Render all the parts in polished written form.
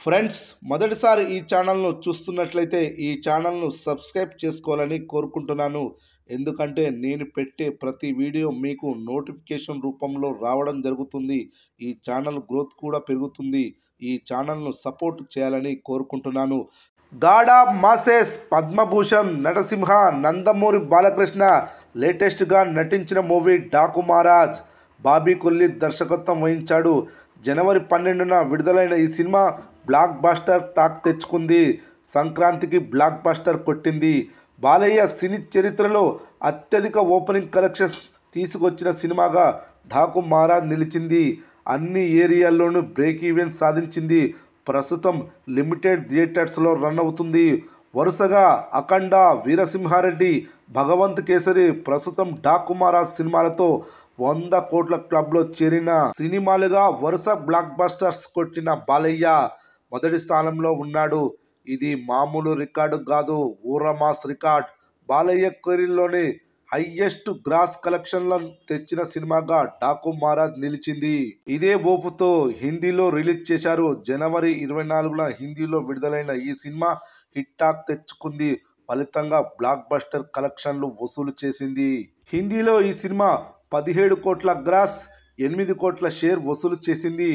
Friends, మొదటిసారి ఈ ఛానల్ను చూస్తున్నట్లయితే ఈ ఛానల్ను సబ్స్క్రైబ్ చేసుకోవాలని కోరుకుంటున్నాను. ఎందుకంటే నేను పెట్టే ప్రతి వీడియో మీకు నోటిఫికేషన్ రూపంలో రావడం జరుగుతుంది. ఈ ఛానల్ గ్రోత్ కూడా పెరుగుతుంది. ఈ ఛానల్ను సపోర్ట్ చేయాలని కోరుకుంటున్నాను. God of masses Padma Bhushan Natasimha Nandamuri Balakrishna లేటెస్ట్గా నటించిన మూవీ డాకు మహారాజ్. బాబీ కొల్లి దర్శకత్వం వహించాడు. జనవరి 12న విడుదలైన ఈ సినిమా బ్లాక్ బస్టర్ టాక్ తెచ్చుకుంది. సంక్రాంతికి బ్లాక్ బస్టర్ కొట్టింది. బాలయ్య సినీ చరిత్రలో అత్యధిక ఓపెనింగ్ కలెక్షన్స్ తీసుకొచ్చిన సినిమాగా డాకు మహారాజ్ నిలిచింది. అన్ని ఏరియాల్లోనూ బ్రేక్ ఈవెన్ సాధించింది. ప్రస్తుతం లిమిటెడ్ థియేటర్స్లో రన్ అవుతుంది. వరుసగా అఖండ, వీరసింహారెడ్డి, భగవంత్ కేసరి, ప్రస్తుతం డాకు మహారాజ్ సినిమాలతో 100 కోట్ల క్లబ్లో చేరిన సినిమాలుగా వరుస బ్లాక్ బస్టర్స్ కొట్టిన బాలయ్య మొదటి స్థానంలో ఉన్నాడు. ఇది మామూలు రికార్డు కాదు, ఊరమాస్ రికార్డ్. బాలయ్య కెరీర్లోనే హైయెస్ట్ గ్రాస్ కలెక్షన్లను తెచ్చిన సినిమాగా డాకు మహారాజ్ నిలిచింది. ఇదే ఓపుతో హిందీలో రిలీజ్ చేశారు. జనవరి 24న హిందీలో విడుదలైన ఈ సినిమా హిట్ టాక్ తెచ్చుకుంది. ఫలితంగా బ్లాక్ బస్టర్ కలెక్షన్లు వసూలు చేసింది. హిందీలో ఈ సినిమా 17 కోట్ల గ్రాస్, 8 కోట్ల షేర్ వసూలు చేసింది.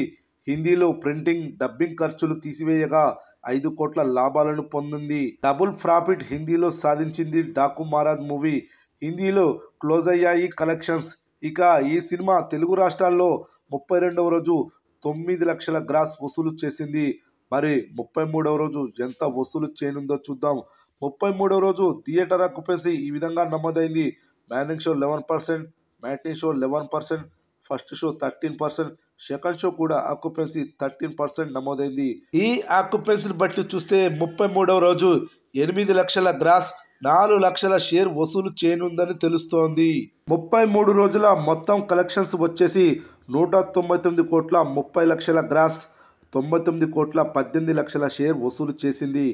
హిందీలో ప్రింటింగ్, డబ్బింగ్ ఖర్చులు తీసివేయగా 5 కోట్ల లాభాలను పొందింది. డబుల్ ప్రాఫిట్ హిందీలో సాధించింది డాకు మహారాజ్ మూవీ. హిందీలో క్లోజ్ అయ్యాయి కలెక్షన్స్. ఇక ఈ సినిమా తెలుగు రాష్ట్రాల్లో 32వ రోజు 9 లక్షల గ్రాస్ వసూలు చేసింది. మరి 33వ రోజు ఎంత వసూలు చేయనుందో చూద్దాం. 33వ రోజు థియేటర్ ఆక్యుపెన్సీ ఈ విధంగా నమోదైంది. Morning show 11%, matinee show 11%, first show 13%, second show కూడా ఆక్యుపెన్సీ 13% నమోదైంది. ఈ ఆక్యుపెన్సీని బట్టి చూస్తే 33వ రోజు 8 లక్షల గ్రాస్, 4 లక్షల షేర్ వసూలు చేయనుందని తెలుస్తోంది. 33 రోజుల మొత్తం కలెక్షన్స్ వచ్చేసి 199 కోట్ల 30 లక్షల గ్రాస్, 99 కోట్ల 18 లక్షల షేర్ వసూలు చేసింది.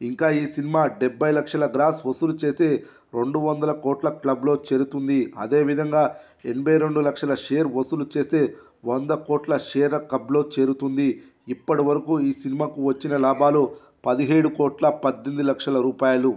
ఇంకా ఈ సినిమా 70 లక్షల గ్రాస్ వసూలు చేస్తే 200 కోట్ల క్లబ్లో చేరుతుంది. అదేవిధంగా 82 లక్షల షేర్ వసూలు చేస్తే 100 కోట్ల షేర్ క్లబ్లో చేరుతుంది. ఇప్పటి వరకు ఈ సినిమాకు వచ్చిన లాభాలు 17 కోట్ల 18 లక్షల రూపాయలు.